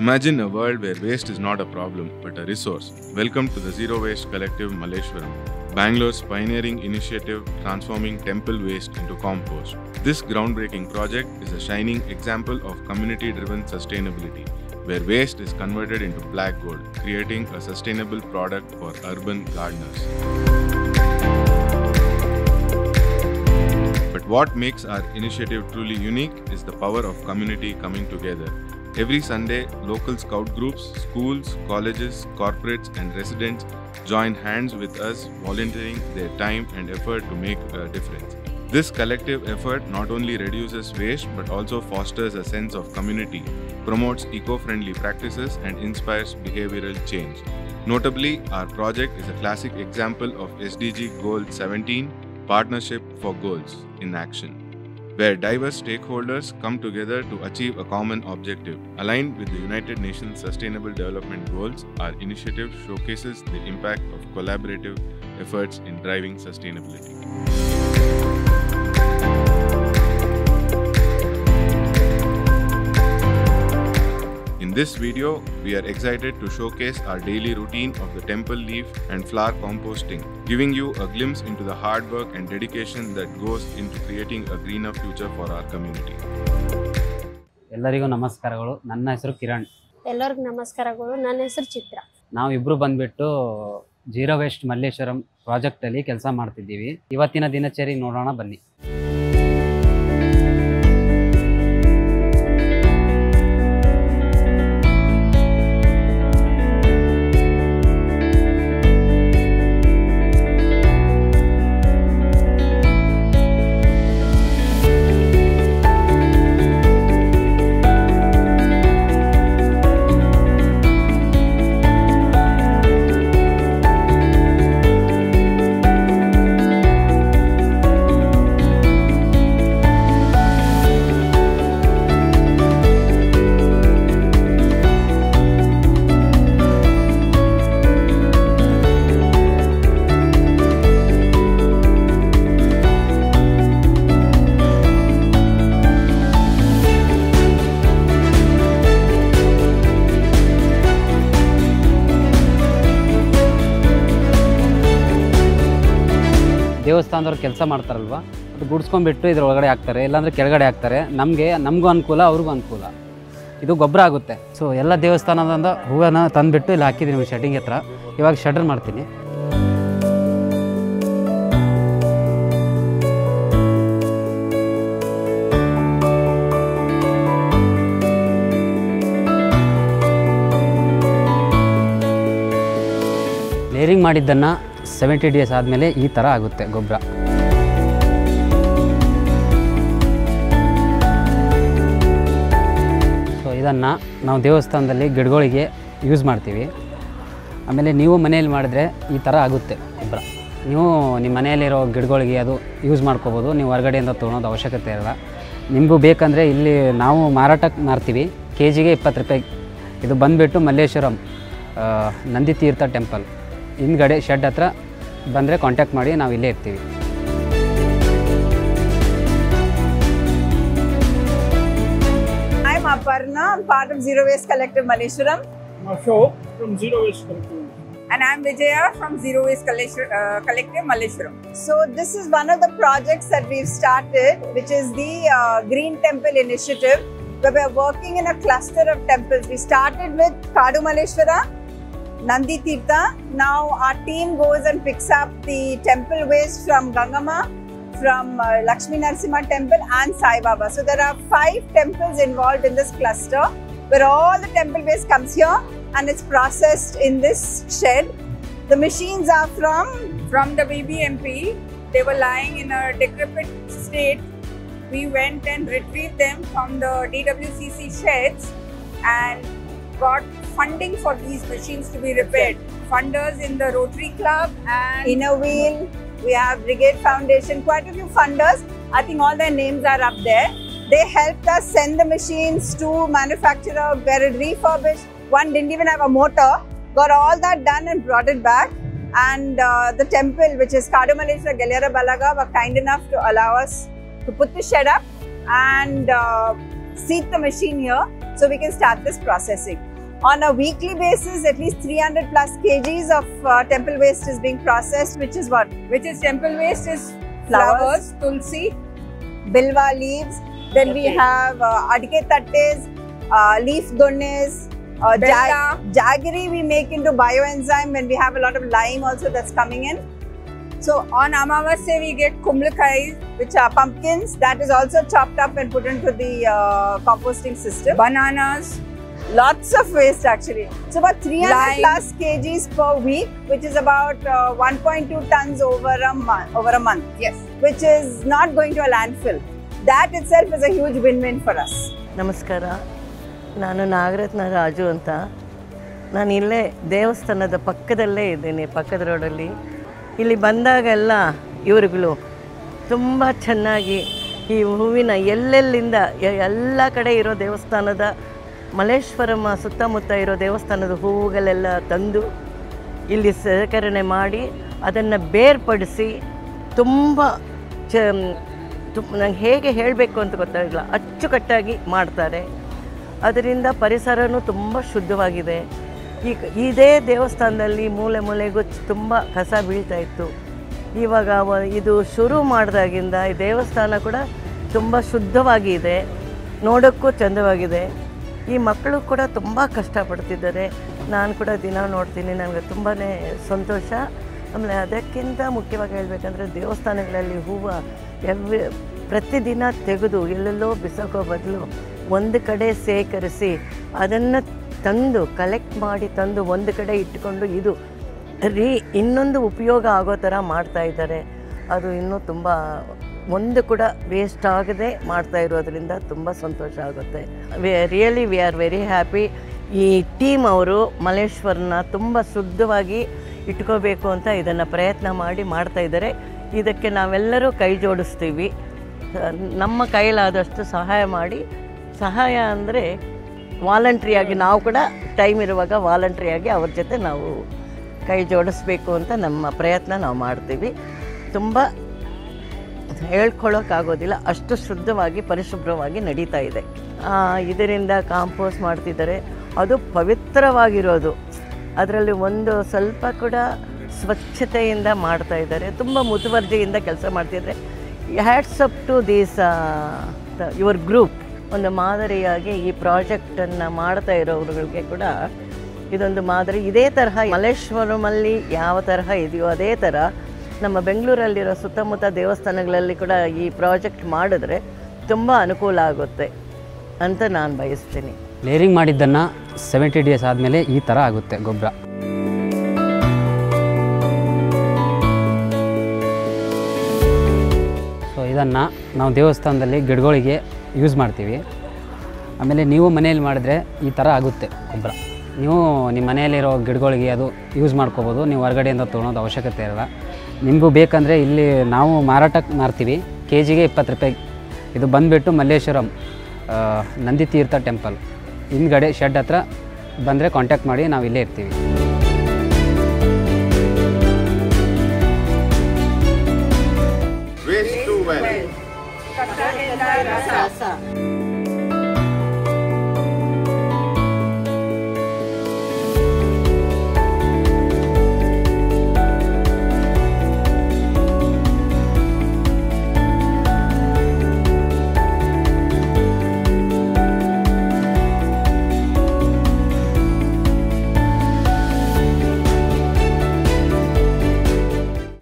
Imagine a world where waste is not a problem but a resource. Welcome to the Zero Waste Collective Malleshwaram, Bangalore's pioneering initiative transforming temple waste into compost. This groundbreaking project is a shining example of community-driven sustainability, where waste is converted into black gold, creating a sustainable product for urban gardeners. But what makes our initiative truly unique is the power of community coming together. Every Sunday, local scout groups, schools, colleges, corporates and residents join hands with us, volunteering their time and effort to make a difference. This collective effort not only reduces waste but also fosters a sense of community, promotes eco-friendly practices and inspires behavioral change. Notably, our project is a classic example of SDG Goal 17, Partnership for Goals, in action, where diverse stakeholders come together to achieve a common objective. Aligned with the United Nations Sustainable Development Goals, our initiative showcases the impact of collaborative efforts in driving sustainability. In this video, we are excited to showcase our daily routine of the temple leaf and flower composting, giving you a glimpse into the hard work and dedication that goes into creating a greener future for our community. ಎಲ್ಲರಿಗೂ ನಮಸ್ಕಾರಗಳು. ನನ್ನ ಹೆಸರು ಕಿರಣ್. ಎಲ್ಲರಿಗೂ ನಮಸ್ಕಾರಗಳು. ನನ್ನ ಹೆಸರು ಚಿತ್ರ. ನಾವು ಇಬ್ಬರು ಬಂದ್ಬಿಟ್ಟು ಜೀರೋ ವೇಸ್ಟ್ ಮಲ್ಲೇಶ್ವರಂ ಪ್ರಾಜೆಕ್ಟ್ ಅಲ್ಲಿ ಕೆಲಸ ಮಾಡ್ತಿದ್ದೀವಿ. ಇವತ್ತಿನ ದಿನಚರಿ ನೋಡೋಣ ಬನ್ನಿ. ದೇವಸ್ಥಾನದವ್ರು ಕೆಲಸ ಮಾಡ್ತಾರಲ್ವ, ಅದು ಗುಡ್ಸ್ಕೊಂಡ್ಬಿಟ್ಟು ಇದ್ರ ಒಳಗಡೆ ಹಾಕ್ತಾರೆ, ಇಲ್ಲಾಂದರೆ ಕೆಳಗಡೆ ಹಾಕ್ತಾರೆ. ನಮಗೂ ಅನುಕೂಲ, ಅವ್ರಿಗೂ ಅನುಕೂಲ. ಇದು ಗೊಬ್ಬರ ಆಗುತ್ತೆ. ಸೊ ಎಲ್ಲ ದೇವಸ್ಥಾನದಿಂದ ಹೂವನ್ನ ತಂದುಬಿಟ್ಟು ಇಲ್ಲಿ ಹಾಕಿದ್ದೀನಿ ಶೆಡ್ಡಿಂಗ್ ಹತ್ರ. ಇವಾಗ ಶೆಡರ್ ಮಾಡ್ತೀನಿ. ಲೇರಿಂಗ್ ಮಾಡಿದ್ದನ್ನು 70 ಡೇಸ್ ಆದಮೇಲೆ ಈ ಥರ ಆಗುತ್ತೆ ಗೊಬ್ಬರ. ಸೊ ಇದನ್ನು ನಾವು ದೇವಸ್ಥಾನದಲ್ಲಿ ಗಿಡಗಳಿಗೆ ಯೂಸ್ ಮಾಡ್ತೀವಿ. ಆಮೇಲೆ ನೀವು ಮನೆಯಲ್ಲಿ ಮಾಡಿದ್ರೆ ಈ ಥರ ಆಗುತ್ತೆ ಗೊಬ್ಬರ. ನೀವು ನಿಮ್ಮ ಮನೆಯಲ್ಲಿರೋ ಗಿಡಗಳಿಗೆ ಅದು ಯೂಸ್ ಮಾಡ್ಕೋಬೋದು. ನೀವು ಹೊರಗಡೆಯಿಂದ ತೊಗೊಳೋದು ಅವಶ್ಯಕತೆ ಇರಲ್ಲ. ನಿಮಗೂ ಬೇಕಂದರೆ ಇಲ್ಲಿ ನಾವು ಮಾರಾಟಕ್ಕೆ ಮಾರ್ತೀವಿ. ಕೆಜಿಗೆ 20 ರೂಪಾಯಿ. ಇದು ಬಂದುಬಿಟ್ಟು ಮಲ್ಲೇಶ್ವರಂ ನಂದಿ ತೀರ್ಥ ಟೆಂಪಲ್ ಹಿಂದ್ಗಡೆ ಶೆಡ್ ಹತ್ರ ಬಂದರೆ ಕಾಂಟ್ಯಾಕ್ಟ್ ಮಾಡಿ, ನಾವು ಇಲ್ಲೇ ಇರ್ತೀವಿ. I'm Aparna, I'm part of Zero Waste Collective Malleshwaram. I'm Ashok from Zero Waste Collective. And I'm Vijaya from Zero Waste Collective Malleshwaram. So this is one of the projects that we've started, which is the Green Temple Initiative, where we're working in a cluster of temples. We started with Kadu Malleshwara, Nandi Tirtha. Now our team goes and picks up the temple waste from Gangama, from Lakshmi Narasimha temple and Sai Baba. So there are 5 temples involved in this cluster, where all the temple waste comes here and it's processed in this shed. The machines are from the BBMP. They were lying in a decrepit state. We went and retrieved them from the DWCC sheds and got funding for these machines to be repaired. Funders in the Rotary Club and Inner Wheel. We have Brigade Foundation, quite a few funders. I think all their names are up there. They helped us send the machines to manufacturer, get it refurbished. One didn't even have a motor. Got all that done and brought it back. And the temple, which is Kadu Malleshwara Gelyara Balaga, were kind enough to allow us to put the shed up and seat the machine here so we can start this processing. On a weekly basis, at least 300 plus kgs of temple waste is being processed, which is what? Which is temple waste is Flowers. flowers, tulsi, Bilwa leaves. Then we have adike tattes, leaf donnes, Bella. jaggery we make into bioenzyme when we have a lot of lime also that's coming in. So on Amavasya we get kumlakai, Which are pumpkins, that is also chopped up and put into the composting system. bananas, Lots of waste actually. So about 300 Lime. plus kgs per week, which is about 1.2 tons over a month. yes. Which is not going to a landfill. That itself is a huge win-win for us. ನಮಸ್ಕಾರ, ನಾನು ನಾಗರತ್ನ ರಾಜು ಅಂತ. ನಾನು ಇಲ್ಲೇ ದೇವಸ್ಥಾನದ ಪಕ್ಕದಲ್ಲೇ ಇದ್ದೀನಿ, ಪಕ್ಕದ ರೋಡಲ್ಲಿ. ಇಲ್ಲಿ ಬಂದಾಗೆಲ್ಲ ಇವರುಗಳು ತುಂಬ ಚೆನ್ನಾಗಿ ಈ ಹೂವಿನ ಎಲ್ಲೆಲ್ಲಿಂದ ಎಲ್ಲ ಕಡೆ ಇರೋ ದೇವಸ್ಥಾನದ ಮಲ್ಲೇಶ್ವರಂ ಸುತ್ತಮುತ್ತ ಇರೋ ದೇವಸ್ಥಾನದ ಹೂವುಗಳೆಲ್ಲ ತಂದು ಇಲ್ಲಿ ಶೇಖರಣೆ ಮಾಡಿ ಅದನ್ನು ಬೇರ್ಪಡಿಸಿ ತುಂಬ ನಂಗೆ ಹೇಗೆ ಹೇಳಬೇಕು ಅಂತ ಗೊತ್ತಾಗಿಲ್ಲ, ಅಚ್ಚುಕಟ್ಟಾಗಿ ಮಾಡ್ತಾರೆ. ಅದರಿಂದ ಪರಿಸರನೂ ತುಂಬ ಶುದ್ಧವಾಗಿದೆ. ಇದೇ ದೇವಸ್ಥಾನದಲ್ಲಿ ಮೂಲೆ ಮೂಲೆಗೂ ತುಂಬ ಕಸ ಬೀಳ್ತಾ ಇತ್ತು. ಇವಾಗ ಇದು ಶುರು ಮಾಡಿದಾಗಿಂದ ಈ ದೇವಸ್ಥಾನ ಕೂಡ ತುಂಬ ಶುದ್ಧವಾಗಿದೆ, ನೋಡೋಕ್ಕೂ ಚಂದವಾಗಿದೆ. ಈ ಮಕ್ಕಳು ಕೂಡ ತುಂಬ ಕಷ್ಟಪಡ್ತಿದ್ದಾರೆ. ನಾನು ಕೂಡ ದಿನ ನೋಡ್ತೀನಿ, ನನಗೆ ತುಂಬಾ ಸಂತೋಷ. ಆಮೇಲೆ ಅದಕ್ಕಿಂತ ಮುಖ್ಯವಾಗಿ ಹೇಳಬೇಕಂದ್ರೆ ದೇವಸ್ಥಾನಗಳಲ್ಲಿ ಹೂವು ಪ್ರತಿದಿನ ತೆಗೆದು ಎಲ್ಲೆಲ್ಲೋ ಬಿಸಾಕೋ ಬದಲು ಒಂದು ಕಡೆ ಸೇಕರಿಸಿ ಅದನ್ನು ತಂದು ಕಲೆಕ್ಟ್ ಮಾಡಿ ತಂದು ಒಂದು ಕಡೆ ಇಟ್ಕೊಂಡು ಇದು ಇನ್ನೊಂದು ಉಪಯೋಗ ಆಗೋ ಥರ ಮಾಡ್ತಾ ಇದ್ದಾರೆ. ಅದು ಇನ್ನೂ ತುಂಬ ಒಂದು ಕೂಡ ವೇಸ್ಟ್ ಆಗದೆ ಮಾಡ್ತಾ ಇರೋದ್ರಿಂದ ತುಂಬ ಸಂತೋಷ ಆಗುತ್ತೆ. We are very happy. ಈ ಟೀಮ್ ಅವರು ಮಲ್ಲೇಶ್ವರನ ತುಂಬ ಶುದ್ಧವಾಗಿ ಇಟ್ಕೋಬೇಕು ಅಂತ ಇದನ್ನು ಪ್ರಯತ್ನ ಮಾಡಿ ಮಾಡ್ತಾ ಇದ್ದಾರೆ. ಇದಕ್ಕೆ ನಾವೆಲ್ಲರೂ ಕೈ ಜೋಡಿಸ್ತೀವಿ. ನಮ್ಮ ಕೈಲಾದಷ್ಟು ಸಹಾಯ ಮಾಡಿ, ಸಹಾಯ ಅಂದರೆ ವಾಲಂಟ್ರಿಯಾಗಿ ನಾವು ಕೂಡ ಟೈಮ್ ಇರುವಾಗ ವಾಲಂಟ್ರಿಯಾಗಿ ಅವ್ರ ಜೊತೆ ನಾವು ಕೈ ಜೋಡಿಸ್ಬೇಕು ಅಂತ ನಮ್ಮ ಪ್ರಯತ್ನ ನಾವು ಮಾಡ್ತೀವಿ. ತುಂಬ ಹೇಳ್ಕೊಳ್ಳೋಕ್ಕಾಗೋದಿಲ್ಲ, ಅಷ್ಟು ಶುದ್ಧವಾಗಿ ಪರಿಶುಭ್ರವಾಗಿ ನಡೀತಾ ಇದೆ. ಇದರಿಂದ ಕಾಂಪೋಸ್ಟ್ ಮಾಡ್ತಿದ್ದಾರೆ, ಅದು ಪವಿತ್ರವಾಗಿರೋದು. ಅದರಲ್ಲಿ ಒಂದು ಸ್ವಲ್ಪ ಕೂಡ ಸ್ವಚ್ಛತೆಯಿಂದ ಮಾಡ್ತಾ ಇದ್ದಾರೆ, ತುಂಬ ಮುತುವರ್ಜಿಯಿಂದ ಕೆಲಸ ಮಾಡ್ತಿದ್ದಾರೆ. Hats up to these your group. ಒಂದು ಮಾದರಿಯಾಗಿ ಈ ಪ್ರಾಜೆಕ್ಟನ್ನು ಮಾಡ್ತಾ ಇರೋರಿಗೆ ಕೂಡ ಇದೊಂದು ಮಾದರಿ. ಇದೇ ತರಹ ಮಲ್ಲೇಶ್ವರಮಲ್ಲಿ ಯಾವ ತರಹ ಇದೆಯೋ ಅದೇ ಥರ ನಮ್ಮ ಬೆಂಗಳೂರಲ್ಲಿರೋ ಸುತ್ತಮುತ್ತ ದೇವಸ್ಥಾನಗಳಲ್ಲಿ ಕೂಡ ಈ ಪ್ರಾಜೆಕ್ಟ್ ಮಾಡಿದ್ರೆ ತುಂಬ ಅನುಕೂಲ ಆಗುತ್ತೆ ಅಂತ ನಾನು ಬಯಸ್ತೀನಿ. ಲೇರಿಂಗ್ ಮಾಡಿದ್ದನ್ನು 70 days ಆದಮೇಲೆ ಈ ಥರ ಆಗುತ್ತೆ ಗೊಬ್ಬರ. ಸೊ ಇದನ್ನು ನಾವು ದೇವಸ್ಥಾನದಲ್ಲಿ ಗಿಡಗಳಿಗೆ ಯೂಸ್ ಮಾಡ್ತೀವಿ. ಆಮೇಲೆ ನೀವು ಮನೆಯಲ್ಲಿ ಮಾಡಿದ್ರೆ ಈ ಥರ ಆಗುತ್ತೆ ಗೊಬ್ಬರ. ನೀವು ನಿಮ್ಮ ಮನೆಯಲ್ಲಿರೋ ಗಿಡಗಳಿಗೆ ಅದು ಯೂಸ್ ಮಾಡ್ಕೋಬೋದು, ನೀವು ಹೊರಗಡೆಯಿಂದ ತೊಗೊಳೋದು ಅವಶ್ಯಕತೆ ಇರಲ್ಲ. ನಿಮಗೂ ಬೇಕಂದರೆ ಇಲ್ಲಿ ನಾವು ಮಾರಾಟಕ್ಕೆ ಮಾರ್ತೀವಿ, ಕೆಜಿಗೆ 20 ರೂಪಾಯಿ. ಇದು ಬಂದುಬಿಟ್ಟು ಮಲ್ಲೇಶ್ವರಂ ನಂದಿತೀರ್ಥ ಟೆಂಪಲ್ ಹಿಂದ್ಗಡೆ ಶೆಡ್ ಹತ್ರ ಬಂದರೆ ಕಾಂಟ್ಯಾಕ್ಟ್ ಮಾಡಿ, ನಾವು ಇಲ್ಲೇ ಇರ್ತೀವಿ. Waste to wealth.